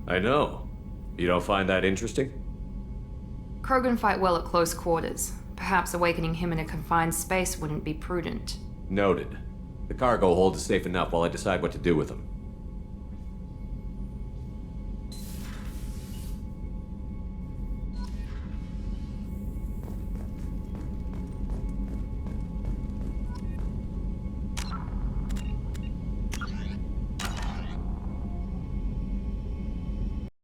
I know. You don't find that interesting? Krogan fight well at close quarters. Perhaps awakening him in a confined space wouldn't be prudent. Noted. The cargo hold is safe enough while I decide what to do with him.